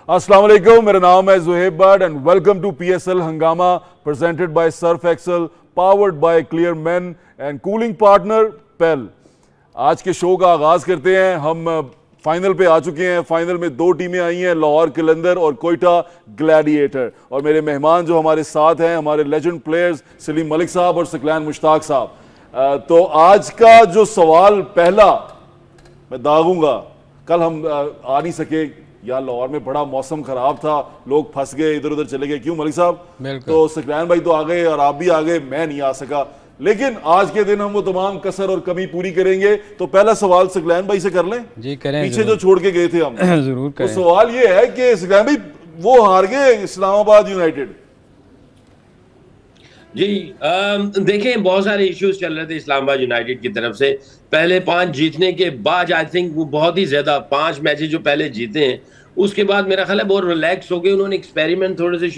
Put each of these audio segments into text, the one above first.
अस्सलाम वालेकुम, मेरा नाम है Zuhaib Butt and welcome to PSL Hungama presented by Surf Excel, powered by Clear Men and cooling partner PEL. आज के शो का आगाज करते हैं। हम फाइनल पे आ चुके हैं। फाइनल में दो टीमें आई हैं, लाहौर कलंदर और कोयटा ग्लैडिएटर। और मेरे मेहमान जो हमारे साथ हैं, हमारे लेजेंड प्लेयर्स सलीम मलिक साहब और सकलैन मुश्ताक साहब। तो आज का जो सवाल पहला मैं दागूंगा, कल हम आ नहीं सके, यार लाहौर में बड़ा मौसम खराब था, लोग फंस गए, इधर उधर चले गए, क्यों मलिक साहब? तो सकलैन भाई तो आ गए और आप भी आ गए, मैं नहीं आ सका। लेकिन आज के दिन हम वो तमाम कसर और कमी पूरी करेंगे। तो पहला सवाल सकलैन भाई से कर लें जी, करें। पीछे जो छोड़ के गए थे हम जरूर करें। तो सवाल ये है कि सकलैन भाई वो हार गए इस्लामाबाद यूनाइटेड। जी देखें, बहुत सारे इश्यूज चल रहे थे इस्लामाबाद यूनाइटेड की तरफ से। पहले 5 जीतने के बाद आई थिंक वो बहुत ही ज्यादा 5 मैचेस जो पहले जीते हैं, उसके बाद मेरा ख्याल है बहुत रिलैक्स हो गए। उन्होंने एक्सपेरिमेंट थोड़े से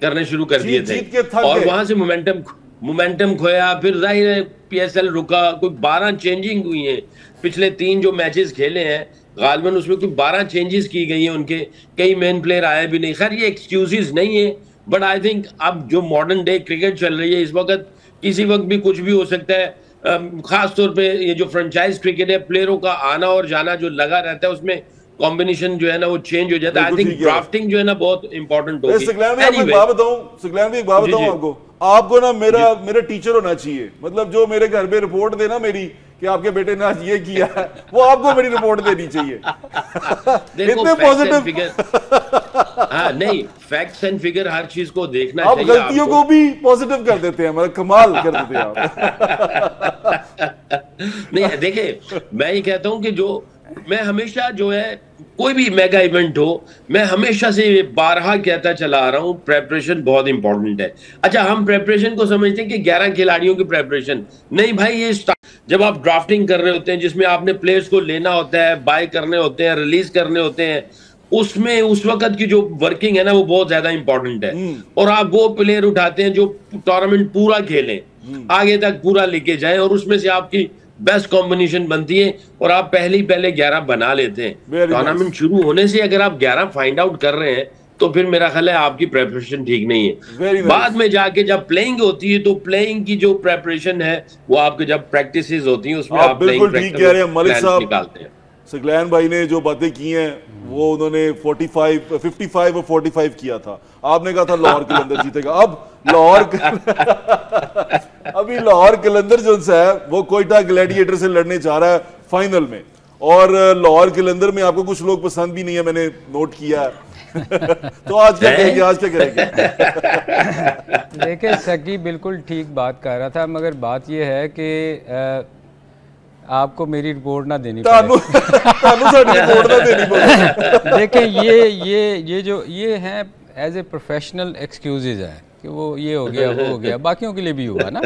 करने शुरू कर दिए थे और वहां से मोमेंटम खोया। फिर जाहिर है PSL रुका। कोई 12 चेंजिंग हुई हैं पिछले 3 जो मैचेस खेले हैं गालिबन, उसमें कोई 12 चेंजेस की गई हैं उनके। कई मेन प्लेयर आए भी नहीं। खैर ये एक्सक्यूजेस नहीं है, बट आई थिंक अब जो मॉडर्न डे क्रिकेट चल रही है इस वक्त, किसी वक्त भी कुछ भी हो सकता है। खास तौर पे ये जो फ्रेंचाइज क्रिकेट है, प्लेयरों का आना और जाना जो लगा रहता है, उसमें कॉम्बिनेशन जो है ना वो चेंज हो जाता है। आई थिंक ड्राफ्टिंग जो है ना बहुत इंपॉर्टेंट होगी। सकलैन भाई एक बात बताऊं आपको ना, मेरा टीचर होना चाहिए। मतलब जो मेरे घर पे रिपोर्ट दे ना मेरी कि आपके बेटे ने आज ये किया है, वो आपको मेरी रिपोर्ट देनी चाहिए। इतने पॉजिटिव। हाँ नहीं, फैक्ट्स एंड फिगर हर चीज को देखना आप चाहिए। गलतियों को भी पॉजिटिव कर देते हैं, मतलब कमाल कर देते हैं आप। नहीं देखिए, मैं ये कहता हूं कि जो मैं हमेशा जो है कोई भी मेगा इवेंट हो, मैं हमेशा से बारहा कहता चला आ रहा हूं, प्रेपरेशन बहुत इंपॉर्टेंट है। अच्छा, हम प्रेपरेशन को समझते हैं कि 11 खिलाड़ियों की प्रेपरेशन नहीं भाई। ये जब आप ड्राफ्टिंग कर रहे होते हैं, जिसमें आपने प्लेयर्स को लेना होता है, बाय करने होते हैं, रिलीज करने होते हैं, उसमें उस वक्त की जो वर्किंग है ना वो बहुत ज्यादा इंपॉर्टेंट है। और आप वो प्लेयर उठाते हैं जो टूर्नामेंट पूरा खेलें, आगे तक पूरा लेके जाए, और उसमें से आपकी बेस्ट कॉम्बिनेशन बनती है और आप पहले 11 बना लेते हैं। टूर्नामेंट शुरू होने से अगर आप 11 फाइंड आउट कर रहे हैं तो फिर मेरा ख्याल है आपकी प्रेपरेशन ठीक नहीं है। बाद में जाके जब प्लेइंग होती है तो प्लेइंग की जो प्रेपरेशन है वो आपके जब प्रैक्टिसेस होती हैं उसमें आप बिल्कुल ठीक कह रहे हैं मलिक साहब। निकालते हैं। सकलैन भाई ने जो बातें की हैं वो उन्होंने 55 और 45 किया था। आपने कहा था लाहौर कलंदर जीतेगा। अब अभी लाहौर कलंदर जो है वो कोयटा ग्लैडिएटर से लड़ने जा रहा है फाइनल में। और लाहौर कलंदर में आपको कुछ लोग पसंद भी नहीं है, मैंने नोट किया है। तो आज क्या करेंगे? देखिए, सकी बिल्कुल ठीक बात कर रहा था, मगर बात यह है कि आपको मेरी रिपोर्ट ना देनी पड़े। देखें, ये हैं एज ए प्रोफेशनल एक्सक्यूजेज हैं कि वो ये हो गया, वो हो गया, बाकियों के लिए भी हुआ ना।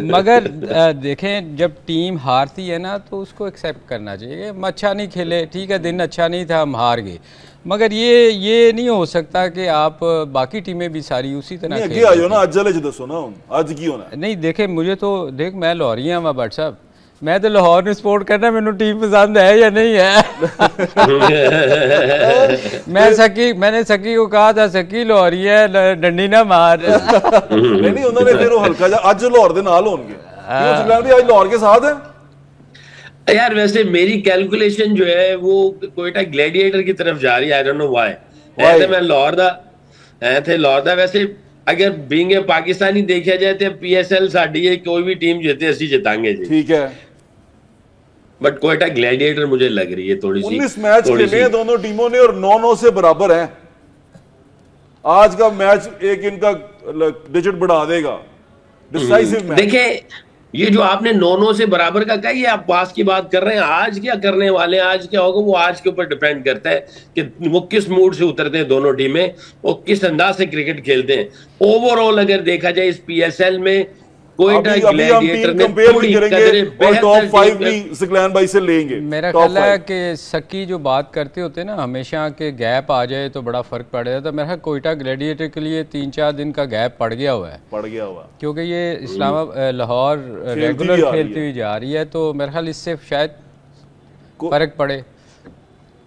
मगर देखें, जब टीम हारती है ना तो उसको एक्सेप्ट करना चाहिए। हम अच्छा नहीं खेले, ठीक है, दिन अच्छा नहीं था, हम हार गए, मगर ये नहीं हो सकता कि आप बाकी टीमें भी सारी उसी तरह नहीं। देखें, मुझे तो मैं लाहौरिया हाँ भट्ट साहब, मैं तो लाहौर में सपोर्ट करना, मैंने टीम पसंद है या नहीं है। मैंने सकी को कहा था, सकी लाहौरी है, डंडी ना मार। नहीं उन्होंने फिर हल्का आज लाहौर दे नाल होंगे, आज लाहौर के साथ है। यार वैसे मेरी कैलकुलेशन जो है वो कोयटा ग्लैडिएटर की तरफ जा रही है। I don't know why. मैं लाहौर दा वैसे अगर बीइंग ए पाकिस्तानी देखा जाए तो PSL साडी है, कोई भी टीम जीते असि जितांगे जी, ठीक है। बट कोयटा ग्लैडिएटर मुझे लग रही है थोड़ी सी। 19 मैच खेले दोनों टीमों ने और 9-9 से बराबर है। आज का मैच एक इनका डिजिट बढ़ा देगा, डिसाइसिव मैच। देखिए, ये जो आपने 9-9 से बराबर का कही है, आप पास की बात कर रहे हैं। आज क्या करने वाले हैं, आज क्या होगा, वो आज के ऊपर डिपेंड करता है कि वो किस मूड से उतरते हैं दोनों टीमें, वो किस अंदाज से क्रिकेट खेलते हैं। ओवरऑल अगर देखा जाए इस PSL में कोयटा ग्लैडिएटर ने थोड़ी और टॉप 5 भी सकलैन भाई से लेंगे। मेरा ख्याल है कि सकी जो बात करते होते हैं ना हमेशा के गैप आ जाए तो बड़ा फर्क पड़ जाता है। मेरा ख्याल कोयटा ग्लैडिएटर के लिए 3-4 दिन का गैप पड़ गया हुआ है, क्योंकि ये इस्लामाबाद लाहौर रेगुलर खेलती हुई जा रही है, तो मेरा ख्याल इससे शायद फर्क पड़े।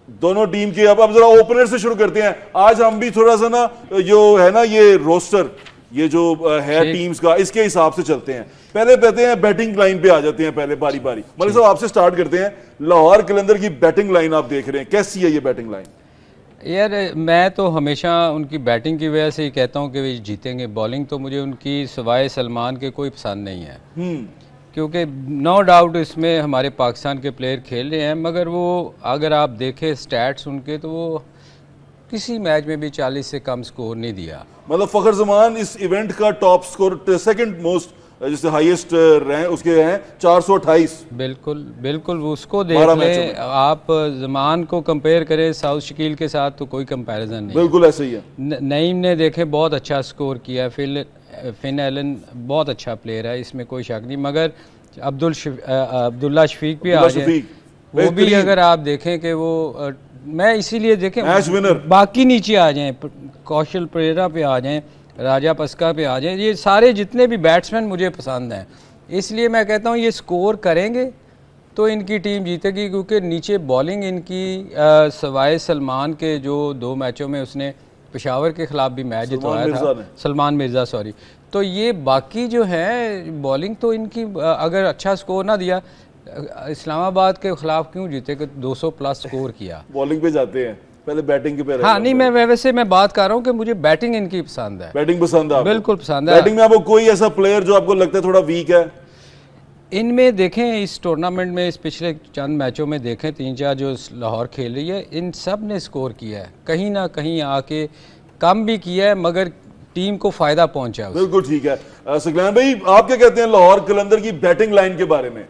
दोनों टीम के। अब जरा ओपनर से शुरू करते हैं। आज हम भी थोड़ा सा ना जो है ना ये रोस्टर ये जो है टीम्स का, इसके हिसाब से चलते हैं। पहले कहते हैं बैटिंग लाइन पे आ जाते हैं, पहले बारी बारी। मलिक साहब आपसे स्टार्ट करते हैं। लाहौर कलंदर की बैटिंग लाइन आप देख रहे हैं, कैसी है ये बैटिंग लाइन? यार मैं तो हमेशा उनकी बैटिंग की वजह से ही कहता हूँ कि वे जीतेंगे। बॉलिंग तो मुझे उनकी सिवाय सलमान के कोई पसंद नहीं है, क्योंकि नो डाउट इसमें हमारे पाकिस्तान के प्लेयर खेल रहे हैं, मगर वो अगर आप देखें स्टैट्स उनके तो वो किसी मैच में भी 40 से कम स्कोर नहीं दिया। मतलब फखर जमान इस इवेंट का टॉप स्कोर, सेकंड मोस्ट जिससे हाईएस्ट रैंक उसके हैं 428। बिल्कुल बिल्कुल, उसको देख ले आप, जमान को कंपेयर करें साउथ शकील के साथ तो कोई कंपैरिजन नहीं। बिल्कुल ऐसे ही है। नईम ने देखे बहुत अच्छा स्कोर किया, फिन एलन बहुत अच्छा प्लेयर है, इसमें कोई शक नहीं, मगर अब्दुल्ला शफीक भी आ जाए, वो भी अगर आप देखें कि वो मैं इसीलिए देखें मैच विनर, बाकी नीचे आ जाएं, कौशल परेरा पे आ जाएं, राजा पस्का पे आ जाएं, ये सारे जितने भी बैट्समैन मुझे पसंद हैं, इसलिए मैं कहता हूँ ये स्कोर करेंगे तो इनकी टीम जीतेगी, क्योंकि नीचे बॉलिंग इनकी सवाए सलमान के जो 2 मैचों में उसने पेशावर के खिलाफ भी मैच जितवाया था, सलमान मिर्ज़ा सॉरी, तो ये बाकी जो है बॉलिंग तो इनकी अगर अच्छा स्कोर ना दिया, इस्लामाबाद के खिलाफ क्यों जीते कि 200 प्लस स्कोर किया। बॉलिंग पे जाते हैं, पहले बैटिंग के पे। हाँ नहीं, मैं वैसे मैं बात कर रहा हूँ कि मुझे बैटिंग इनकी पसंद है। बैटिंग पसंद है? बिल्कुल पसंद है। बैटिंग में आपको कोई ऐसा प्लेयर जो आपको लगता है थोड़ा वीक है? इनमें देखें इस टूर्नामेंट में, इस पिछले चंद मैचों में देखें 3-4 जो लाहौर खेल रही है, इन सब ने स्कोर किया है, कहीं ना कहीं आके कम भी किया है, मगर टीम को फायदा पहुंचा। बिल्कुल ठीक है। सकलैन भाई आप क्या कहते हैं लाहौर कलंदर की बैटिंग लाइन के बारे में?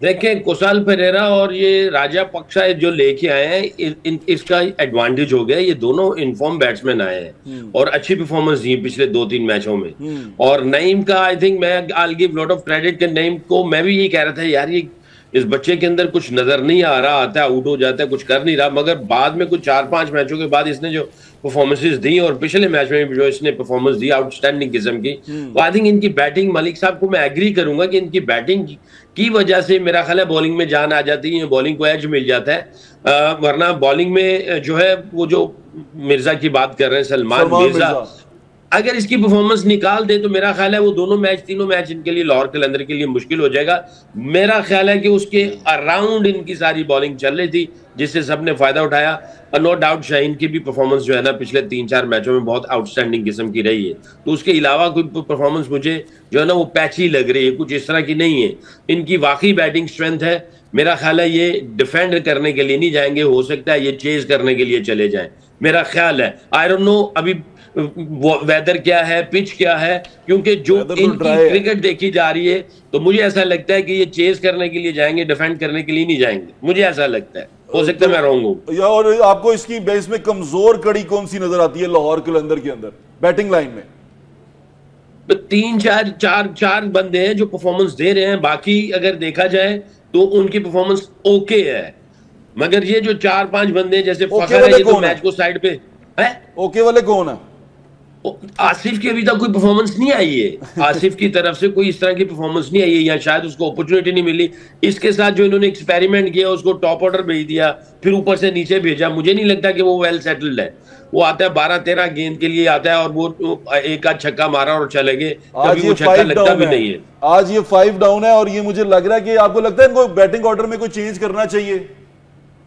देखें कुशाल परेरा और ये राजा पक्षा जो लेके आए हैं, इसका एडवांटेज हो गया। ये दोनों इनफॉर्म बैट्समैन आए हैं और अच्छी परफॉर्मेंस दी पिछले 2-3 मैचों में। और नईम का आई थिंक मैं I give lot of credit के नईम को। मैं भी ये कह रहा था यार ये इस बच्चे के अंदर कुछ नजर नहीं आ रहा, आता है आउट हो जाता है, कुछ कर नहीं रहा, मगर बाद में कुछ 4-5 मैचों के बाद इसने जो परफॉर्मेंसेस दी और पिछले मैच में भी जो इसने परफॉर्मेंस दी आउटस्टैंडिंग किस्म की, तो आई थिंक इनकी बैटिंग, मलिक साहब को मैं एग्री करूंगा कि इनकी बैटिंग की वजह से मेरा ख्याल है बॉलिंग में जान आ जाती है, बॉलिंग को एज मिल जाता है। वरना बॉलिंग में जो है वो जो मिर्जा की बात कर रहे हैं, सलमान मिर्जा, अगर इसकी परफॉर्मेंस निकाल दे तो मेरा ख्याल है वो तीनों मैच इनके लिए लाहौर कलंदर के लिए मुश्किल हो जाएगा। मेरा ख्याल है कि उसके अराउंड इनकी सारी बॉलिंग चल रही थी, जिससे सबने फायदा उठाया। नो डाउट शाहीन की भी परफॉर्मेंस जो है ना पिछले 3-4 मैचों में बहुत आउटस्टैंडिंग किस्म की रही है, तो उसके अलावा कोई परफॉर्मेंस मुझे जो है ना वो पैची लग रही है, कुछ इस तरह की नहीं है। इनकी वाकई बैटिंग स्ट्रेंथ है। मेरा ख्याल है ये डिफेंड करने के लिए नहीं जाएंगे, हो सकता है ये चेज करने के लिए चले जाएं, मेरा ख्याल है। आई डोंट नो अभी वेदर क्या है, पिच क्या है, क्योंकि जो इनकी क्रिकेट देखी जा रही है तो मुझे ऐसा लगता है कि ये चेज करने के लिए जाएंगे, डिफेंड करने के लिए नहीं जाएंगे, मुझे ऐसा लगता है। हो सकता है मैं रॉन्ग हूं। और आपको इसकी बेस में कमजोर कड़ी कौन सी नजर आती है लाहौर कलंदर के अंदर बैटिंग लाइन में? 3-4 बंदे हैं जो परफॉर्मेंस दे रहे हैं, बाकी अगर देखा जाए तो उनकी परफॉर्मेंस ओके है, मगर ये जो 4-5 बंदे जैसे फखर है, ये तो मैच को साइड पे है। ओके वाले कौन है? आसिफ की अभी तक कोई परफॉर्मेंस नहीं आई है, आसिफ की तरफ से कोई इस तरह की परफॉर्मेंस नहीं आई है, या शायद उसको अपॉर्चुनिटी नहीं मिली। इसके साथ जो इन्होंने एक्सपेरिमेंट किया, उसको टॉप ऑर्डर भेज दिया, फिर ऊपर से नीचे भेजा, मुझे नहीं लगता कि वो वेल सेटल्ड है। वो आता है 12-13 गेंद के लिए आता है और वो एक आध छक्का मारा और चले गए, कभी वो छक्का लगता भी नहीं है। आज ये 5 डाउन है और ये मुझे लग रहा है कि आपको लगता है इनको बैटिंग ऑर्डर में कोई चेंज करना चाहिए?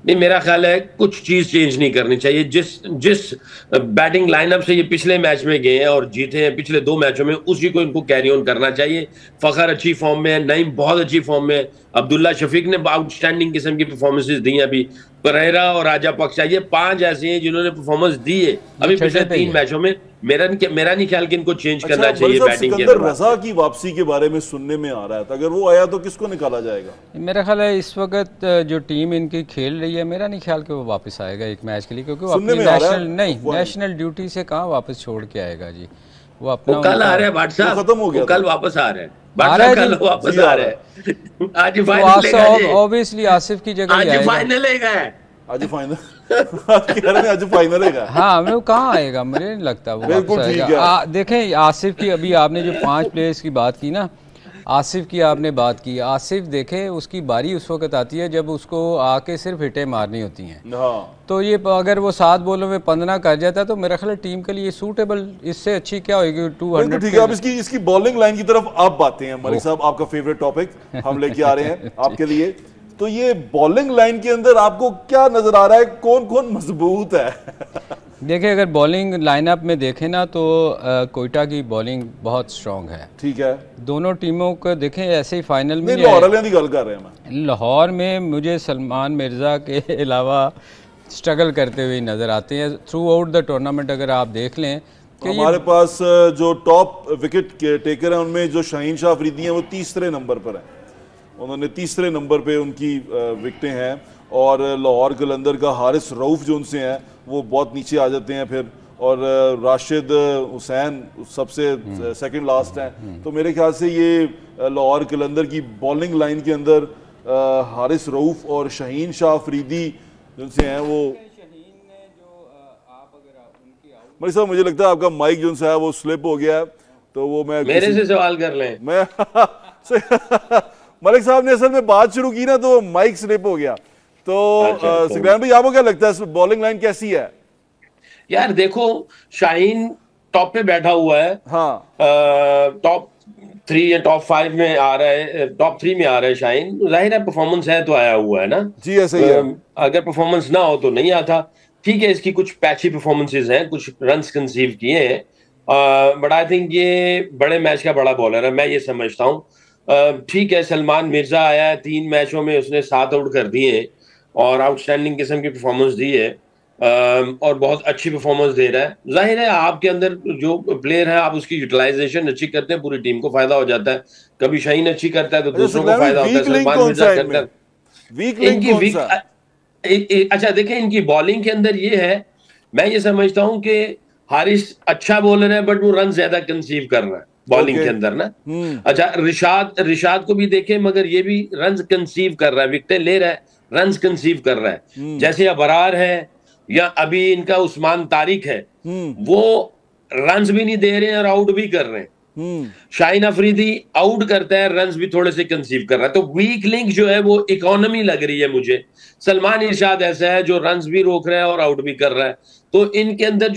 नहीं, मेरा ख्याल है कुछ चीज चेंज नहीं करनी चाहिए। जिस बैटिंग लाइनअप से ये पिछले मैच में गए हैं और जीते हैं पिछले 2 मैचों में, उसी को इनको कैरी ऑन करना चाहिए। फखर अच्छी फॉर्म में है, नईम बहुत अच्छी फॉर्म में है, अब्दुल्ला शफीक ने आउटस्टैंडिंग किस्म की परफॉर्मेंसेस दी हैं अभी, परेरा और राजा पक्षा, ये 5 ऐसे हैं जिन्होंने परफॉर्मेंस दी है अभी पिछले 3 मैचों में। मेरा नहीं ख्याल कि इनको चेंज करना चाहिए बैटिंग के अंदर। रजा की वापसी के बारे में सुनने में आ रहा था, अगर वो आया तो किसको निकाला जाएगा? मेरा ख्याल है इस वक्त जो टीम इनकी खेल रही है, मेरा नहीं ख्याल कि वो वापस आएगा एक मैच के लिए, क्योंकि वो अपनी नेशनल ड्यूटी से कहाँ वापस छोड़ के आएगा जी। वो अपना कल आ रहा है भाट साहब, खत्म हो गया, कल वापस आ रहे हैं, वापस आ रहे हैं। आज फाइनल, ऑब्वियसली आसिफ की जगह आज फाइनल है, आज फाइनल आज फाइनल है। हाँ, वो कहाँ आएगा, मुझे नहीं लगता वो वापस आएगा। देखें आसिफ की, अभी आपने जो 5 प्लेयर्स की बात की ना, आसिफ की आपने बात की, आसिफ देखें उसकी बारी उस वक्त आती है जब उसको आके सिर्फ हिटें मारनी होती हैं। हाँ। तो ये अगर वो 7 बॉलों में 15 कर जाता है तो मेरा ख्याल टीम के लिए सूटेबल, इससे अच्छी क्या होगी 200। ठीक है, अब इसकी बॉलिंग लाइन की तरफ आप बातें हैं मलिक साहब, आपका फेवरेट टॉपिक हम लेके आ रहे हैं आपके लिए। तो ये बॉलिंग लाइन के अंदर आपको क्या नजर आ रहा है, कौन कौन मजबूत है? देखिए अगर बॉलिंग लाइनअप में देखें ना तो कोयटा की बॉलिंग बहुत स्ट्रांग है। ठीक है, दोनों टीमों को देखें ऐसे ही फाइनल में लाहौर वालियां की गल कर रहे हैं मैं। लाहौर में मुझे सलमान मिर्ज़ा के अलावा स्ट्रगल करते हुए नज़र आते हैं थ्रू आउट द टूर्नामेंट। अगर आप देख लें कि हमारे पास जो टॉप विकेट टेकर हैं उनमें जो शाहीन शाह अफरीदी हैं वो तीसरे नंबर पर हैं, उन्होंने तीसरे नंबर पे उनकी विकेटें हैं। और लाहौर कलंदर का हारिस रऊफ जो उनसे हैं वो बहुत नीचे आ जाते हैं फिर, और राशिद हुसैन सबसे सेकंड लास्ट हैं। तो मेरे ख्याल से ये लाहौर कलंदर की बॉलिंग लाइन के अंदर हारिस रऊफ और शाहीन शाह अफरीदी जिनसे हैं वो। मलिक साहब मुझे लगता है आपका माइक जो है वो स्लिप हो गया है, तो वो मैं मेरे से सवाल कर लें। मैं मलिक साहब ने असल में बात शुरू की ना तो माइक स्लिप हो गया। तो सिकंदर भाई आपको क्या लगता है बॉलिंग लाइन कैसी है? यार देखो शाहीन टॉप पे बैठा हुआ है, हाँ टॉप 3 या टॉप 5 में आ रहा है, टॉप 3 में आ रहा है शाहीन। जाहिर है परफॉर्मेंस है तो आया हुआ है ना जी, ऐसे ही है। अगर परफॉर्मेंस ना हो तो नहीं आता। ठीक है, इसकी कुछ पैची परफॉर्मेंसेज हैं, कुछ रन्स कंसीव किए हैं, बट आई थिंक ये बड़े मैच का बड़ा बॉलर है, मैं ये समझता हूँ। ठीक है, सलमान मिर्जा आया है, 3 मैचों में उसने 7 आउट कर दिए और आउटस्टैंडिंग किस्म की परफॉर्मेंस दी है, और बहुत अच्छी परफॉर्मेंस दे रहा है। जाहिर है आपके अंदर जो प्लेयर है आप उसकी यूटिलाइजेशन अच्छी करते हैं, पूरी टीम को फायदा हो जाता है। कभी शाहीन अच्छी करता है तो दूसरों को फायदा होता है, सलमान मिर्जा करता है। अच्छा देखें, इनकी बॉलिंग के अंदर ये है, मैं ये समझता हूं कि हारिस अच्छा बॉलर है बट वो रन ज्यादा कंसीव कर रहा है बॉलिंग के अंदर ना। अच्छा रिशाद को भी देखें, मगर ये भी रन कंसीव कर रहा है, विकेटें ले रहा है, रन कंसीव कर रहा है। जैसे अबरार है या अभी इनका उस्मान तारिक है, वो रन भी नहीं दे रहे हैं और आउट भी कर रहे हैं। शाहीन अफरीदी आउट करता है, रन्स भी थोड़े से कंसीव कर रहा है। तो वीक लिंक जो है वो इकोनॉमी लग रही है मुझे। सलमान इरशाद ऐसा है जो रन्स भी रोक रहा है और आउट भी कर रहा है। तो इनके अंदर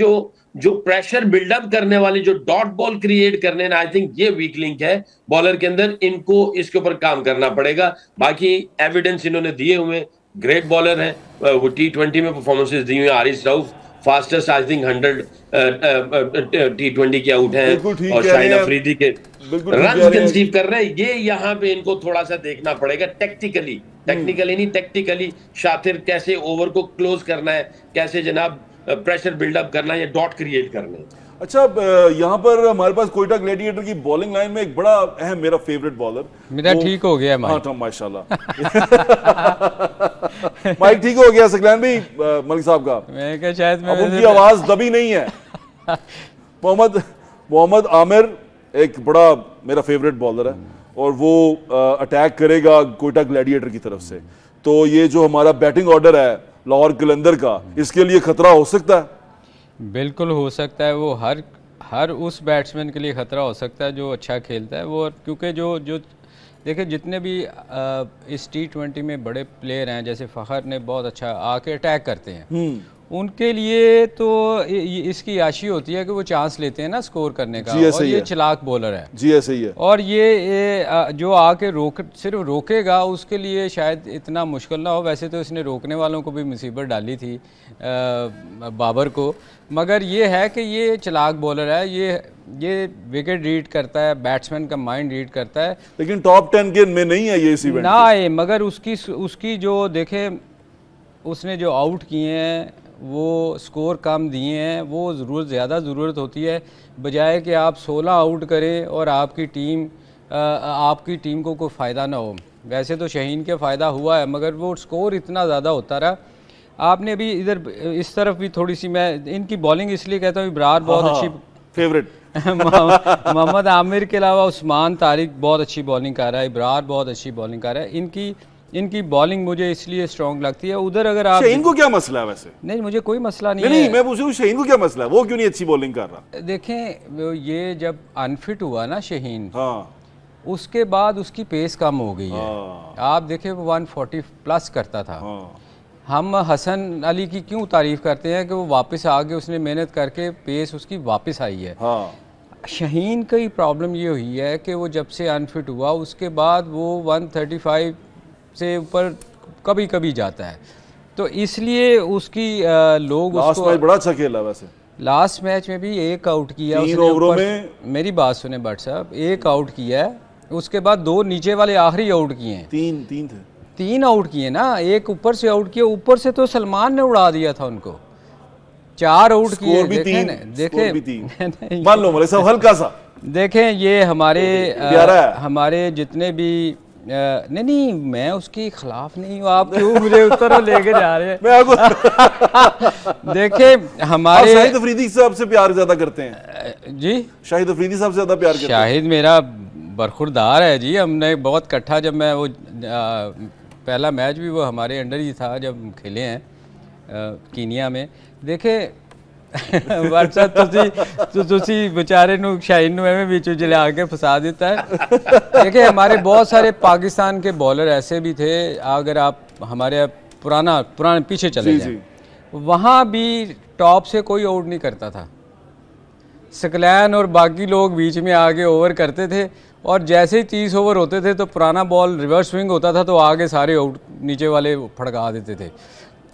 जो प्रेशर बिल्डअप करने वाली, जो डॉट बॉल क्रिएट करने, आई थिंक ये वीक लिंक है बॉलर के अंदर। इनको इसके ऊपर काम करना पड़ेगा। बाकी एविडेंस इन्होंने दिए हुए, ग्रेट बॉलर है, वो T20 में परफॉर्मेंसेस दी हुई। Haris Rauf fastest I think 100 T20 के आउट है, और शाहीन अफरीदी के रन कंसीव कर रहे हैं। ये यहाँ पे इनको थोड़ा सा देखना पड़ेगा टेक्निकली नहीं, टेक्निकली शातिर कैसे ओवर को क्लोज करना है, कैसे जनाब प्रेशर बिल्डअप करना है या डॉट क्रिएट करना है। अच्छा, यहाँ पर हमारे पास कोयटा ग्लैडिएटर की बॉलिंग लाइन में एक बड़ा अहम, मेरा फेवरेट बॉलर मेरा ठीक हो गया माइक। हाँ माशाल्लाह माइक ठीक हो गया सकलैन भाई मलिक साहब का। मैं क्या शायद अब उनकी आवाज दबी नहीं है। मोहम्मद आमिर एक बड़ा मेरा फेवरेट बॉलर है और वो अटैक करेगा कोयटा ग्लैडिएटर की तरफ से। तो ये जो हमारा बैटिंग ऑर्डर है लाहौर कलंदर का, इसके लिए खतरा हो सकता है? बिल्कुल हो सकता है। वो हर उस बैट्समैन के लिए खतरा हो सकता है जो अच्छा खेलता है वो, क्योंकि जो देखिए जितने भी इस T20 में बड़े प्लेयर हैं, जैसे फ़खर ने बहुत अच्छा आके अटैक करते हैं, उनके लिए तो इसकी आशी होती है कि वो चांस लेते हैं ना स्कोर करने का, और ये चालाक बॉलर है जी, ऐसे ही है। और ये जो आके सिर्फ रोकेगा उसके लिए शायद इतना मुश्किल ना हो। वैसे तो इसने रोकने वालों को भी मुसीबत डाली थी बाबर को, मगर ये है कि ये चालाक बॉलर है, ये विकेट रीड करता है, बैट्समैन का माइंड रीड करता है। लेकिन टॉप 10 के में नहीं है ये इस इवेंट ना आए, मगर उसकी जो देखे उसने जो आउट किए हैं वो स्कोर कम दिए हैं, वो ज़्यादा ज़रूरत होती है बजाय कि आप 16 आउट करें और आपकी टीम को कोई फ़ायदा ना हो। वैसे तो शाहीन के फ़ायदा हुआ है, मगर वो स्कोर इतना ज़्यादा होता रहा। आपने भी इधर इस तरफ भी थोड़ी सी, मैं इनकी बॉलिंग इसलिए कहता हूँ, इब्रार बहुत अच्छी फेवरेट मोहम्मद आमिर के अलावा उस्मान तारिक बहुत अच्छी बॉलिंग कर रहा है, इब्रार बहुत अच्छी बॉलिंग कर रहा है। इनकी बॉलिंग मुझे इसलिए स्ट्रॉन्ग लगती है। उधर अगर आप शाहीन को क्या मसला है? वैसे नहीं, मुझे कोई मसला नहीं है। मैं पूछ रहा हूं शाहीन को क्या मसला है, वो क्यों नहीं अच्छी बॉलिंग कर रहा? देखें ये जब अनफिट हुआ ना शाहीन, हाँ, उसके बाद उसकी पेस कम हो गई है। आप देखें वो 140 प्लस करता था। हम हसन अली की क्यों तारीफ़ करते हैं कि वो वापस आ गए, उसने मेहनत करके पेस उसकी वापस आई है। शाहीन की प्रॉब्लम ये हुई है कि वो जब से अनफिट हुआ उसके बाद वो 135 से ऊपर कभी कभी जाता है, तो इसलिए उसकी लोग लास्ट मैच बड़ा अच्छा खेला वैसे। लास्ट मैच में भी एक आउट किया 3 ओवरों में। मेरी बात सुने भट्ट साहब, एक आउट किया है, उसके बाद 2 नीचे वाले आखिरी आउट किए हैं। 3 थे, 3 आउट किए ना, एक ऊपर से आउट किया, ऊपर से तो सलमान ने उड़ा दिया था उनको। 4 आउट किए, देखें मान लो मलिक साहब हल्का सा देखें ये हमारे जितने भी नहीं मैं उसके खिलाफ नहीं हूँ, आप क्यों मुझे उस तरह लेके जा रहे हैं। देखें हमारे शाहिद अफरीदी साहब से प्यार ज्यादा करते हैं जी, शाहिद अफरीदी साहब से ज्यादा प्यार करते हैं। शाहिद मेरा बरखुरदार है जी, हमने बहुत इकट्ठा, जब मैं वो पहला मैच भी वो हमारे अंडर ही था जब खेले हैं कीनिया में। देखे तुसी बेचारे नू शाहीन नू एवें बीच लिया के फंसा देता है। देखिए हमारे बहुत सारे पाकिस्तान के बॉलर ऐसे भी थे, अगर आप हमारे पुराने पीछे चले जाएं, वहाँ भी टॉप से कोई आउट नहीं करता था। सकलैन और बाकी लोग बीच में आगे ओवर करते थे, और जैसे ही 30 ओवर होते थे तो पुराना बॉल रिवर्स स्विंग होता था तो आगे सारे आउट नीचे वाले फड़का देते थे।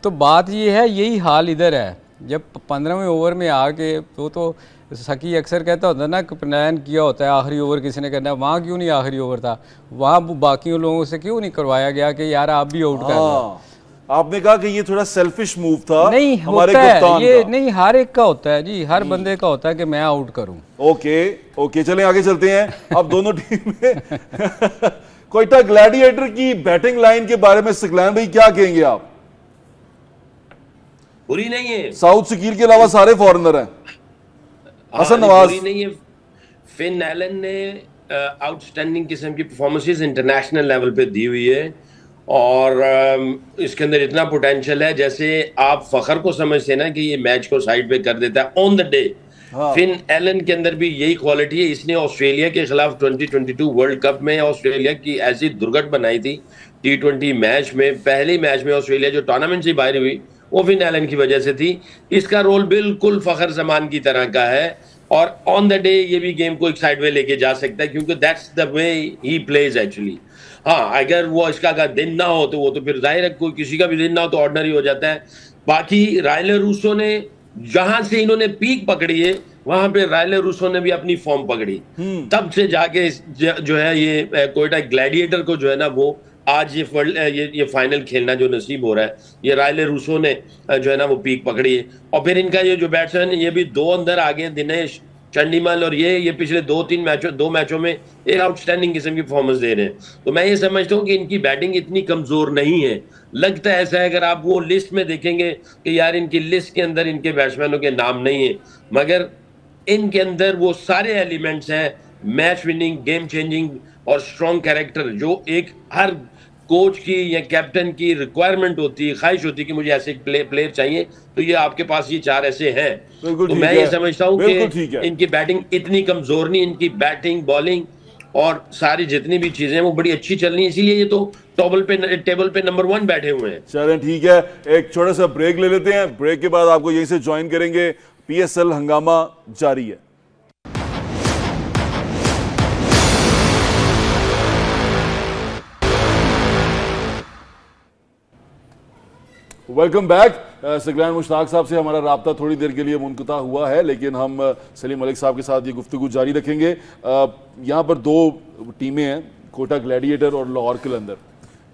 तो बात ये है, यही हाल इधर है। जब 15वें ओवर में आके तो सकी अक्सर कहता होता ना कि प्लान किया होता है आखिरी ओवर किसने करना है, वहाँ क्यों नहीं आखिरी ओवर था, वहाँ बाकी लोगों से क्यों नहीं करवाया गया कि यार आप भी आउट कर लो। आपने कहा कि ये थोड़ा सेल्फिश मूव था, नहीं हमारे होता कप्तान है ये, नहीं हर एक का होता है जी, हर बंदे का होता है कि मैं आउट करूं। ओके चलें आगे चलते हैं। अब दोनों टीम में क्वेटा ग्लैडिएटर की बैटिंग लाइन के बारे में सकलैन भाई क्या कहेंगे आप? बुरी नहीं है, साउथ शकील के अलावा सारे फॉरेनर हैं। हसन नवाज बुरी नहीं है। फिन एलन ने आउटस्टैंडिंग किस्म की परफॉर्मेंसेस इंटरनेशनल लेवल पे दी हुई है, और इसके अंदर इतना पोटेंशियल है, जैसे आप फखर को समझते हैं ना कि ये मैच को साइड पे कर देता है on the day. Finn Allen के अंदर भी यही क्वालिटी है। इसने ऑस्ट्रेलिया के खिलाफ 2022 वर्ल्ड कप में ऑस्ट्रेलिया की ऐसी दुर्घट बनाई थी T20 मैच में, पहले मैच में ऑस्ट्रेलिया जो टूर्नामेंट से बाहर हुई वो फिन एलन की वजह से थी। इसका रोल बिल्कुल फखर जमान की तरह का है, और ऑन द डे ये भी गेम को एक साइड में लेके जा सकता है, क्योंकि that's the way he plays actually. हाँ, अगर वो इसका दिन ना हो तो वो तो फिर जाहिर है कोई किसी का भी दिन ना हो तो ऑर्डिनरी हो जाता है। बाकी रायले रूसो ने जहां से इन्होंने पीक पकड़ी है वहां पे रायले रूसो ने भी अपनी फॉर्म पकड़ी, तब से जाके जो है ये क्वेटा ग्लैडिएटर को जो है ना वो आज ये फाइनल खेलना जो नसीब हो रहा है, ये रायले रूसो ने जो है ना वो पीक पकड़ी है। और फिर इनका ये जो बैट्समैन ये भी 2 अंदर आ गए, दिनेश चंडीमल, और ये पिछले 2 मैचों में एक आउटस्टैंडिंग किस्म की परफॉर्मेंस दे रहे हैं। तो मैं ये समझता हूँ कि इनकी बैटिंग इतनी कमजोर नहीं है। लगता है ऐसा है, अगर आप वो लिस्ट में देखेंगे कि यार इनकी लिस्ट के अंदर इनके बैट्समैनों के नाम नहीं है, मगर इनके अंदर वो सारे एलिमेंट्स हैं, मैच विनिंग, गेम चेंजिंग और स्ट्रॉन्ग कैरेक्टर, जो एक हर कोच की या कैप्टन की रिक्वायरमेंट होती है, ख्वाहिश होती है कि मुझे ऐसे प्लेयर चाहिए, तो ये आपके पास ये 4 ऐसे हैं। तो मैं ये समझता हूँ कि इनकी बैटिंग इतनी कमजोर नहीं, इनकी बैटिंग, बॉलिंग और सारी जितनी भी चीजें हैं वो बड़ी अच्छी चल रही है, इसीलिए ये तो टेबल पे नंबर 1 बैठे हुए हैं। चलें ठीक है, एक छोटा सा ब्रेक ले लेते हैं, ब्रेक के बाद आपको यहीं से ज्वाइन करेंगे। PSL हंगामा जारी है। Welcome back. सकलैन मुश्ताक साहब से हमारा राब्ता थोड़ी देर के लिए मुनक़ता हुआ है, लेकिन हम सलीम मलिक साहब के साथ ये गुफ्तगू जारी रखेंगे। यहाँ पर 2 टीमें हैं, कोटा ग्लैडिएटर और लाहौर कलंदर,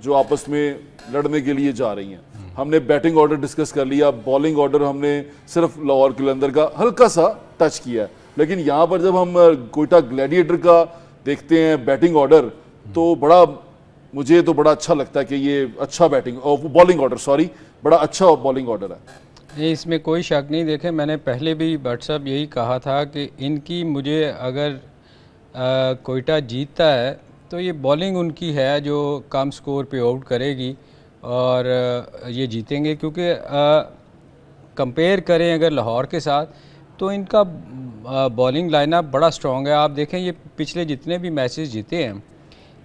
जो आपस में लड़ने के लिए जा रही हैं। हमने बैटिंग ऑर्डर डिस्कस कर लिया, बॉलिंग ऑर्डर हमने सिर्फ लाहौर कलंदर का हल्का सा टच किया है, लेकिन यहाँ पर जब हम कोटा ग्लैडिएटर का देखते हैं बैटिंग ऑर्डर, तो मुझे तो बड़ा अच्छा लगता है कि ये अच्छा बॉलिंग ऑर्डर बड़ा अच्छा बॉलिंग ऑर्डर है। इसमें कोई शक नहीं। देखें, मैंने पहले भी व्हाट्सअप यही कहा था कि इनकी मुझे अगर कोयटा जीतता है तो ये बॉलिंग उनकी है जो कम स्कोर पे आउट करेगी और ये जीतेंगे, क्योंकि कंपेयर करें अगर लाहौर के साथ तो इनका बॉलिंग लाइनअप बड़ा स्ट्रॉन्ग है। आप देखें ये पिछले जितने भी मैचेस जीते हैं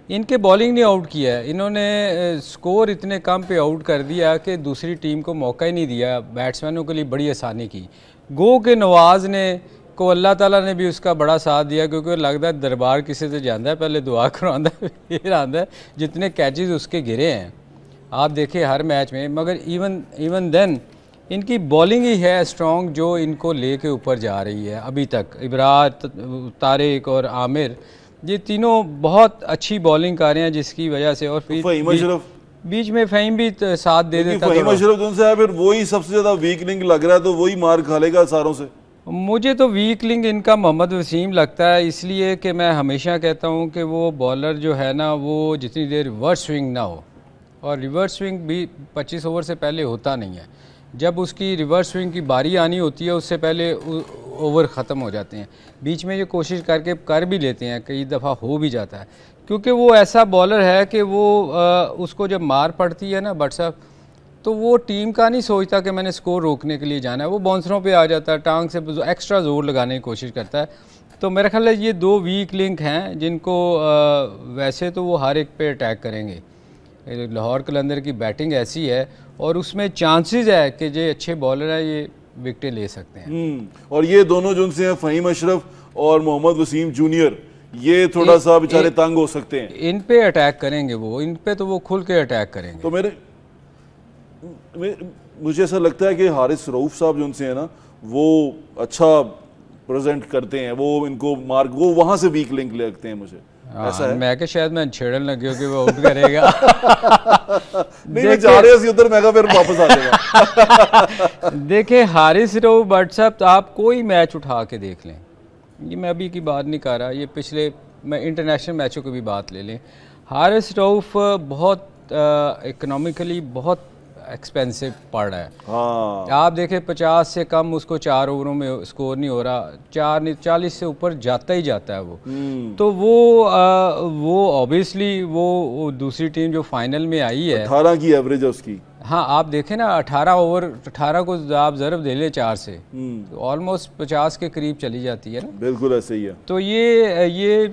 इनके बॉलिंग ने आउट किया है, इन्होंने स्कोर इतने कम पे आउट कर दिया कि दूसरी टीम को मौका ही नहीं दिया, बैट्समैनों के लिए बड़ी आसानी की। गो के नवाज़ ने को अल्लाह ताला ने भी उसका बड़ा साथ दिया, क्योंकि लगता है दरबार किसी से जाता है पहले दुआ करवाता है फिर आता है। जितने कैचेस उसके गिरे हैं आप देखिए हर मैच में, मगर इवन देन इनकी बॉलिंग ही है स्ट्रॉन्ग जो इनको ले के ऊपर जा रही है अभी तक। इब्रार, तारिक और आमिर ये तीनों बहुत अच्छी बॉलिंग कर रहे हैं, जिसकी वजह से और फिर बीच में फ़हीम भी साथ दे देता है। फ़हीम अशरफ उनसे है, फिर वही सबसे ज़्यादा वीक लिंक लग रहा है, तो वही मार खा लेगा सारों से। मुझे तो वीक लिंक इनका मोहम्मद वसीम लगता है, इसलिए कि मैं हमेशा कहता हूँ कि वो बॉलर जो है ना वो जितनी देर रिवर्स स्विंग ना हो, और रिवर्स स्विंग भी 25 ओवर से पहले होता नहीं है। जब उसकी रिवर्स स्विंग की बारी आनी होती है उससे पहले ओवर ख़त्म हो जाते हैं। बीच में ये कोशिश करके कर भी लेते हैं, कई दफ़ा हो भी जाता है, क्योंकि वो ऐसा बॉलर है कि वो उसको जब मार पड़ती है ना बट साहब, तो वो टीम का नहीं सोचता कि मैंने स्कोर रोकने के लिए जाना है, वो बाउंसरों पे आ जाता है, टांग से एक्स्ट्रा ज़ोर लगाने की कोशिश करता है। तो मेरा ख्याल है ये दो वीक लिंक हैं जिनको वैसे तो वो हर एक पे अटैक करेंगे। लाहौर कलंदर की बैटिंग ऐसी है और उसमें चांसेस है कि जो अच्छे बॉलर हैं ये विकेटें ले सकते हैं। और ये दोनों जो हैं फ़हीम अशरफ और मोहम्मद वसीम जूनियर, ये थोड़ा सा बेचारे तंग हो सकते हैं। इन पे अटैक करेंगे वो, इन पे तो वो खुल के अटैक करेंगे। तो मुझे ऐसा लगता है कि हारिस रऊफ साहब जो उनसे है ना वो अच्छा प्रेजेंट करते हैं, वो इनको मार्क वो वहां से वीक लिंक लगते हैं मुझे। ऐसा है मैं कि शायद मैं छेड़न लग गया कि वो आउट करेगा नहीं जा रहे हैं उधर, मैं फिर वापस आ जाएगा। देखिए हारिस रऊफ बट साहब, तो आप कोई मैच उठा के देख लें, ये मैं अभी की बात नहीं कर रहा, ये पिछले मैं इंटरनेशनल मैचों की भी बात ले लें, हारिस रऊफ बहुत इकोनॉमिकली बहुत एक्सपेंसिव पड़ रहा है। हाँ। आप देखें 50 से कम उसको 4 ओवरों में स्कोर नहीं हो रहा, 40 से ऊपर जाता ही जाता है वो। तो वो ऑब्वियसली वो दूसरी टीम जो फाइनल में आई है 18 की एवरेज है उसकी। हाँ आप देखें ना 18 ओवर 18 को आप ज़रब दे ले 4 से तो ऑलमोस्ट 50 के करीब चली जाती है ना। बिल्कुल ऐसे ही है। तो ये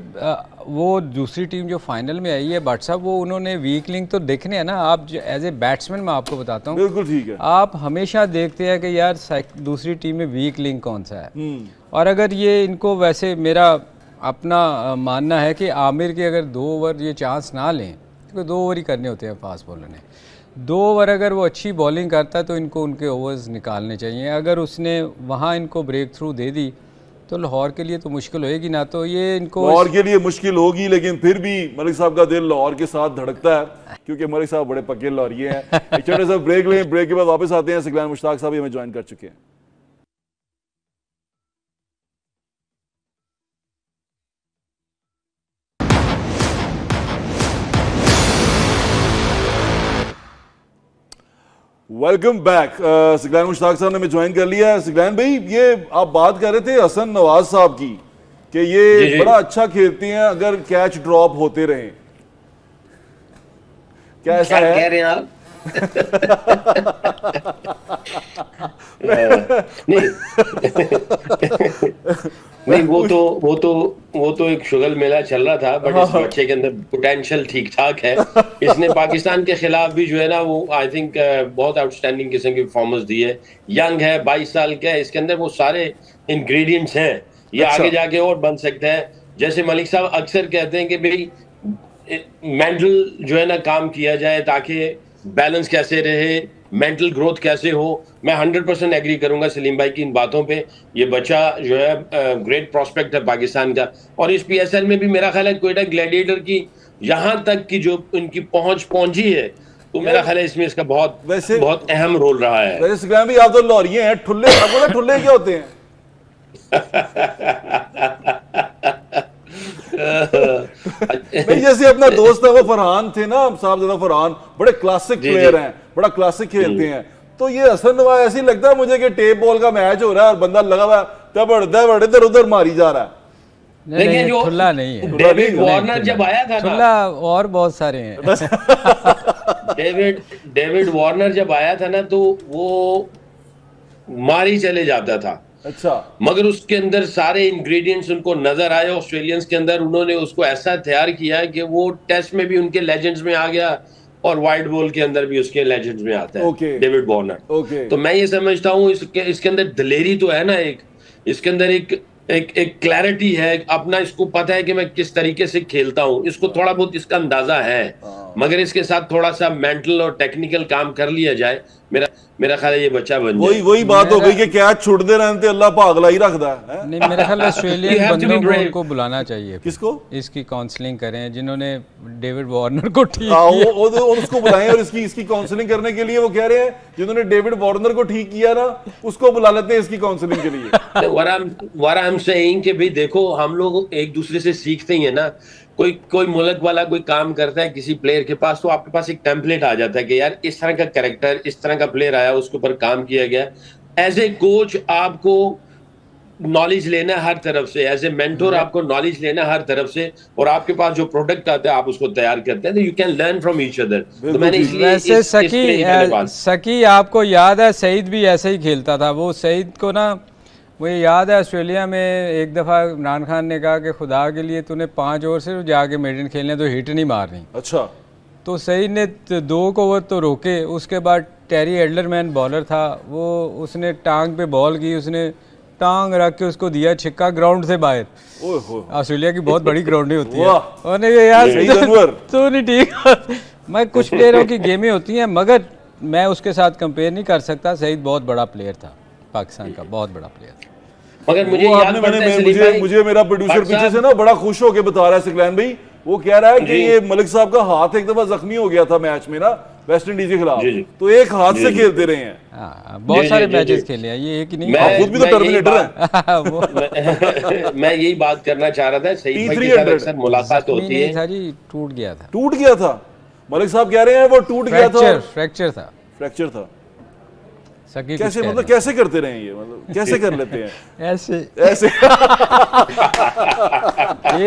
वो दूसरी टीम जो फाइनल में आई है बट साहब, वो उन्होंने वीक लिंक तो देखने हैं ना। आप एज ए बैट्समैन मैं आपको बताता हूँ, बिल्कुल ठीक है, आप हमेशा देखते हैं कि यार दूसरी टीम में वीक लिंक कौन सा है। और अगर ये इनको, वैसे मेरा अपना मानना है कि आमिर के अगर 2 ओवर ये चांस ना लें, क्योंकि 2 ओवर ही करने होते हैं फास्ट बॉलर ने, 2 ओवर अगर वो अच्छी बॉलिंग करता है तो इनको उनके ओवर्स निकालने चाहिए। अगर उसने वहाँ इनको ब्रेक थ्रू दे दी तो लाहौर के लिए तो मुश्किल होएगी ना, तो ये इनको लाहौर के लिए मुश्किल होगी, लेकिन फिर भी मलिक साहब का दिल लाहौर के साथ धड़कता है, क्योंकि मलिक साहब बड़े पक्के लाहौरी हैं। एक छोटे सा ब्रेक लें, ब्रेक के बाद वापस आते हैं। सिगलान मुश्ताक साहब हमें ज्वाइन कर चुके हैं। Welcome back. सिगलान मुश्ताक साहब ने हमें ज्वाइन कर लिया है। सिगलान भाई, ये आप बात कर रहे थे हसन नवाज साहब की कि ये बड़ा अच्छा खेलते हैं अगर कैच ड्रॉप होते रहे, क्या ऐसा है? कह रहे हैं आप? नहीं वो तो एक शुगल मेला चल रहा था, बट इस बच्चे के अंदर पोटेंशियल ठीक ठाक है। इसने पाकिस्तान के खिलाफ भी जो है ना वो आई थिंक बहुत आउटस्टैंडिंग किस्म की परफॉर्मेंस दी है। यंग है, 22 साल का है, इसके अंदर वो सारे इंग्रेडिएंट्स हैं, ये आगे जाके और बन सकता है। जैसे मलिक साहब अक्सर कहते हैं कि भाई मेंटल जो है ना काम किया जाए ताकि बैलेंस कैसे रहे, मेंटल ग्रोथ कैसे हो। मैं 100% एग्री करूंगा सलीम भाई की इन बातों पे। ये बच्चा जो है ग्रेट प्रोस्पेक्ट है पाकिस्तान का, और इस PSL में भी मेरा ख्याल है क्वेटा ग्लैडिएटर की यहाँ तक की जो इनकी पहुंची है, तो मेरा ख्याल है इसमें इसका बहुत अहम रोल रहा है। वैसे भी आप तो लाहौरिये हैं, ठुल्ले क्या होते हैं? नहीं, जैसे अपना दोस्त है वो फरहान थे ना, साहब फरहान बड़े क्लासिक प्लेयर हैं, बड़ा क्लासिक खेलते हैं। तो ये हसन नवाज ऐसे ही लगता है मुझे कि टेप बॉल का मैच हो रहा है और बंदा लगा हुआ है इधर उधर मारी जा रहा है। लेकिन जो खुला नहीं है, डेविड वार्नर जब आया था खुला और बहुत सारे हैं। डेविड वार्नर जब आया था ना तो वो मारी चले जाता था, अच्छा, मगर उसके अंदर सारे इंग्रेडिएंट्स उनको नजर आए ऑस्ट्रेलियंस के अंदर, उन्होंने उसको ऐसा तैयार किया कि वो टेस्ट में भी उनके लेजेंड्स में आ गया और वाइट बॉल के अंदर भी उसके लेजेंड्स में आता है, डेविड वार्नर। तो मैं ये समझता हूँ इसके अंदर दिलेरी तो है ना, इसके अंदर एक क्लैरिटी है, अपना इसको पता है कि मैं किस तरीके से खेलता हूँ, इसको थोड़ा बहुत इसका अंदाजा है, मगर इसके साथ थोड़ा सा मेंटल और टेक्निकल काम कर लिया जाए, मेरा ख्याल है ये बच्चा बन जाए। वही बात हो गई कि क्या छुड़ते रहते अल्लाह पागला ही रखता है। नहीं, मेरा ख्याल ऑस्ट्रेलियन बंदों को उनको बुलाना चाहिए। किसको? इसकी काउंसलिंग करें, जिन्होंने डेविड वार्नर को ठीक किया उसको बुलाएं, और इसकी काउंसलिंग करने के लिए वो कह रहे हैं जिन्होंने डेविड वार्नर को ठीक किया ना उसको बुला लेते हैं इसकी काउंसलिंग के लिए। what I'm saying कि भाई देखो, हम लोग एक दूसरे से सीखते ही है ना, कोई मुल्क वाला कोई काम करता है किसी प्लेयर के पास, तो आपके पास एक टेम्पलेट आ जाता है कि यार इस तरह का कैरेक्टर, इस तरह का प्लेयर आया, उसके ऊपर काम किया गया। एज ए कोच आपको नॉलेज लेना है हर तरफ से, एज ए मेंटोर आपको नॉलेज लेना है हर तरफ से, और आपके पास जो प्रोडक्ट आता है आप उसको तैयार करते हैं, तो you can learn from each other. तो मैंने इसलिए सकी आपको याद है सईद भी ऐसे ही खेलता था। वो सईद को ना मुझे याद है ऑस्ट्रेलिया में एक दफ़ा इमरान खान ने कहा कि खुदा के लिए तूने 5 ओवर से जाके मेडन खेलने, तो हिट नहीं मारनी। अच्छा, तो सईद ने 2 ओवर तो रोके, उसके बाद टेरी एडलरमैन बॉलर था, वो उसने टांग पे बॉल की, उसने टांग रख के उसको दिया छिक्का ग्राउंड से बाहर। ऑस्ट्रेलिया की बहुत बड़ी ग्राउंड होती है, उन्होंने यार तो नहीं ठीक। मैं कुछ प्लेयरों की गेमें होती हैं, मगर मैं उसके साथ कंपेयर नहीं कर सकता। सईद बहुत बड़ा प्लेयर था, पाकिस्तान का बहुत बड़ा प्लेयर था। मगर मुझे मुझे मेरा प्रोड्यूसर पीछे से ना बड़ा खुश होकर बता रहा है सिकलैन भाई, वो कह रहा है कि ये मलिक साहब का हाथ एक दफा जख्मी हो गया था मैच में ना वेस्ट इंडीज के खिलाफ, तो एक हाथ से खेलते रहे हैं। बहुत सारे मैचेस खेले हैं, ये एक ही नहीं। आप खुद भी तो टर्मिनेटर हैं। मैं यही बात करना चाह रहा था, सही भाई के साथ अक्सर मुलाकात होती है। सारी टूट गया था मलिक साहब कह रहे हैं वो टूट गया था, फ्रैक्चर था। कैसे, मतलब कैसे करते रहे ये, मतलब कैसे कर लेते हैं ऐसे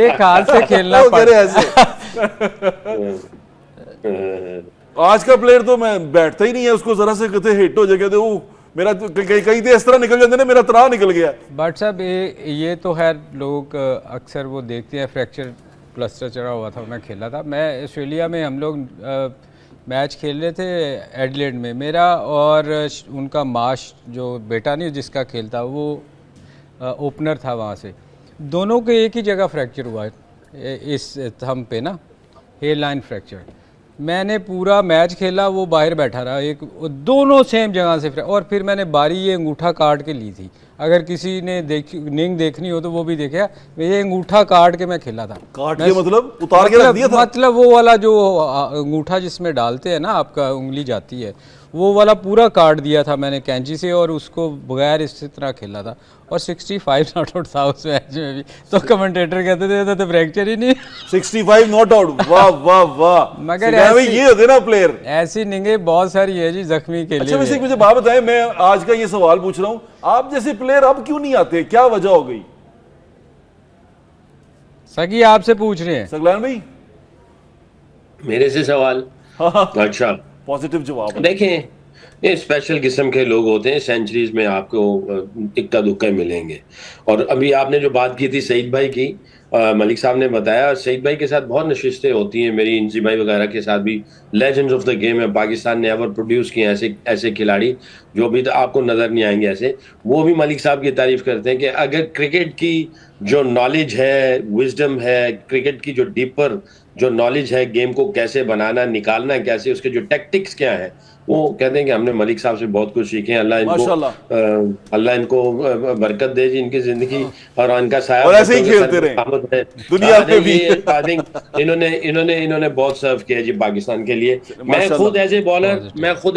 एक हाथ से खेलना पड़े ऐसे। आज का प्लेयर तो मैं बैठता ही नहीं है, उसको जरा से कहते हिट हो जाएगा तो मेरा कहीं तो इस तरह निकल जाते ना, मेरा तना निकल गया। बट साहब ये तो खैर लोग अक्सर वो देखते हैं, फ्रैक्चर प्लास्टर चढ़ा हुआ था, मैं खेला था। मैं ऑस्ट्रेलिया में हम लोग मैच खेल रहे थे एडलेड में, मेरा और उनका माश जो बेटा नहीं जिसका खेलता, वो ओपनर था वहाँ से, दोनों के एक ही जगह फ्रैक्चर हुआ है इस थंब पे ना, हेयर लाइन फ्रैक्चर। मैंने पूरा मैच खेला, वो बाहर बैठा रहा, दोनों सेम जगह से और फिर मैंने बारी ये अंगूठा काट के ली थी। अगर किसी ने निंग देखनी हो तो वो भी देखा, ये अंगूठा काट के मैं खेला था। काट के मतलब उतार के रख दिया था? मतलब वो वाला जो अंगूठा जिसमें डालते हैं ना, आपका उंगली जाती है, वो वाला पूरा काट दिया था मैंने कैंची से, और उसको बगैर इस तरह खेला था, और 65 नॉट आउट था उस मैच में भी। तो कमेंटेटर कहते थे तो फ्रैक्चर ही नहीं, 65 नॉट आउट। वाह वाह वाह। मगर ये होते ना प्लेयर, ऐसी निंगे बहुत सारी है जी जख्मी के लिए। अच्छा, वैसे मुझे बात बताएं, मैं आज का ये सवाल पूछ रहा हूं, आप जैसे प्लेयर अब क्यों नहीं आते, क्या वजह हो गई? सकी आपसे पूछ रहे हैं। सकलान भाई मेरे से सवाल? अच्छा, पॉजिटिव जवाब। देखें, ये स्पेशल किस्म के लोग होते हैं, सेंचुरीज में आपको इक्का दुक्का मिलेंगे। और अभी आपने जो बात की थी सईद भाई की, मलिक साहब ने बताया, सईद भाई के साथ बहुत नशिस्तें होती हैं मेरी, इंजी भाई वगैरह के साथ भी। लेजेंड्स ऑफ द गेम है, पाकिस्तान ने एवर प्रोड्यूस किए ऐसे खिलाड़ी जो भी आपको नजर नहीं आएंगे ऐसे। वो भी मलिक साहब की तारीफ करते हैं कि अगर क्रिकेट की जो नॉलेज है, विजडम है, क्रिकेट की जो डीपर जो नॉलेज है, गेम को कैसे बनाना, निकालना कैसे, उसके जो टैक्टिक्स क्या है, वो कहते हैं कि हमने मलिक साहब से बहुत कुछ सीखे। अल्लाह इनको बरकत दे जी, इनकी जिंदगी और इनका साया, और ऐसे ही खेलते रहे दुनिया पे भी। आई थिंक इन्होंने बहुत सर्व किया जी पाकिस्तान के लिए। मैं खुद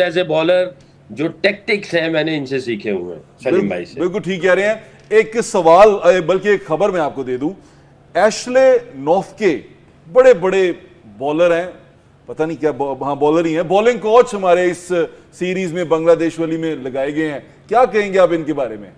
एज ए बॉलर जो टैक्टिक्स हैं मैंने इनसे सीखे हुए हैं, सलीम भाई से। बिल्कुल ठीक कह रहे हैं। एक सवाल, बल्कि एक खबर मैं आपको दे दूं, एशले नोफ्के बड़े बड़े बॉलर हैं, पता नहीं क्या, हाँ बॉलर ही हैं, बॉलिंग कोच हमारे इस सीरीज में बांग्लादेश वाली में लगाए गए हैं, क्या कहेंगे आप इनके बारे में?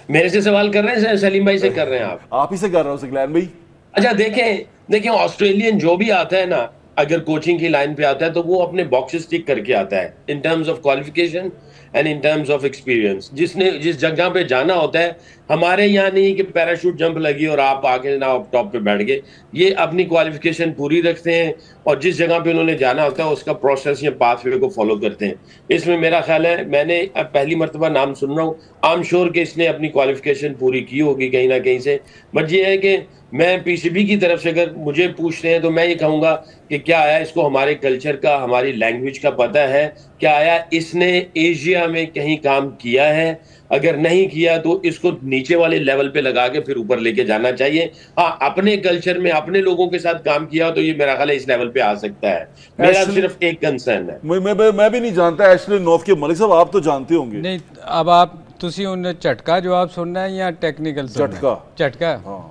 मेरे से सवाल कर रहे हैं, सलीम भाई से कर रहे हैं? आप ही से कर रहा हूं सकलैन भाई। अच्छा, देखें ऑस्ट्रेलियन जो भी आता है ना, अगर कोचिंग की लाइन पे आता है तो वो अपने बॉक्सेस टिक करके आता है in terms of qualification, and in terms of experience. जिसने जिस जगह पे जाना होता है, हमारे यहाँ नहीं कि पैराशूट जंप लगी और आप आके ना टॉप पे बैठ गए। ये अपनी क्वालिफिकेशन पूरी रखते हैं और जिस जगह पे उन्होंने जाना होता है उसका प्रोसेस या पाथवे को फॉलो करते हैं। इसमें मेरा ख्याल है, मैंने अब पहली मरतबा नाम सुन रहा हूँ, आई एम श्योर कि इसने अपनी क्वालिफिकेशन पूरी की होगी कहीं ना कहीं से। बट ये है कि मैं पीसीबी की तरफ से अगर मुझे पूछते हैं तो मैं ये कहूँगा कि क्या आया इसको हमारे कल्चर का, हमारी लैंग्वेज का पता है? क्या आया इसने एशिया में कहीं काम किया है? अगर नहीं किया तो इसको नीचे वाले लेवल पे लगा के फिर ऊपर लेके जाना चाहिए। हाँ, अपने कल्चर में अपने लोगों के साथ काम किया तो ये मेरा ख्याल है इस लेवल पे आ सकता है। मेरा सिर्फ एक कंसर्न है। मैं भी नहीं जानता एशले नॉफ के। मलिक साहब आप तो जानते होंगे। नहीं, अब आप तुसी उन्हें झटका जवाब सुनना है या टेक्निकल झटका? झटका, हाँ।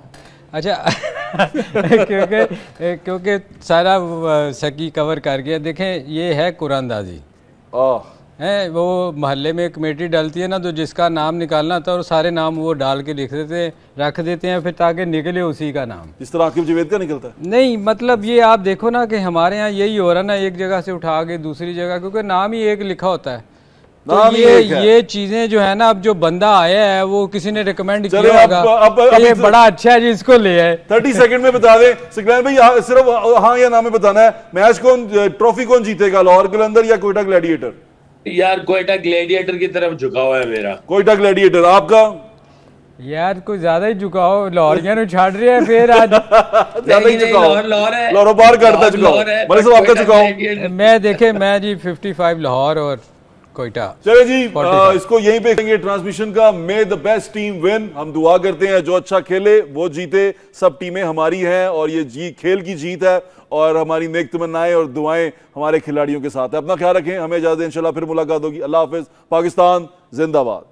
अच्छा क्योंकि सारा सकी कवर कर गया। देखें, ये है कुरानदाजी है। वो मोहल्ले में कमेटी डालती है ना, तो जिसका नाम निकालना था और सारे नाम वो डाल के लिख देते हैं, रख देते हैं, फिर ताकि निकले उसी का नाम। इस तरह आकिब जावेद का निकलता है? नहीं, मतलब ये आप देखो ना कि हमारे यहाँ यही हो रहा ना, एक जगह से उठा के दूसरी जगह, क्योंकि नाम ही एक लिखा होता है। तो ये चीजें जो है ना, अब जो बंदा आया है वो किसी ने रिकमेंड किया होगा, ये बड़ा अच्छा है जी, इसको ले आए। 30 सेकंड में बता दें सिकलैन भाई, सिर्फ हाँ या ना में बताना है। मैच कौन, ट्रॉफी कौन जीतेगा, लाहौर कलंदर या कोयटा ग्लैडिएटर? यार कोयटा ग्लैडिएटर की तरफ झुकाव है मेरा। कोयटा ग्लैडिएटर। आपका? यार कोई ज्यादा ही झुकाओ, लाहौरिया ने छाड़ रही है फिर आज। ज्यादा ही झुकाओ, लाहौर बार करता झुकाओ। मलिक साहब आपका झुकाओ? मैं देखे, मैं जी 55 लाहौर और कोयटा। चले जी, इसको यहीं पे करेंगे ट्रांसमिशन का। मे द बेस्ट टीम विन। हम दुआ करते हैं जो अच्छा खेले वो जीते। सब टीमें हमारी हैं और ये खेल की जीत है और हमारी नेक तमन्नाएं और दुआएं हमारे खिलाड़ियों के साथ है। अपना ख्याल रखें, हमें इजाजत दें, इंशाल्लाह फिर मुलाकात होगी। अल्लाह हाफिज। पाकिस्तान जिंदाबाद।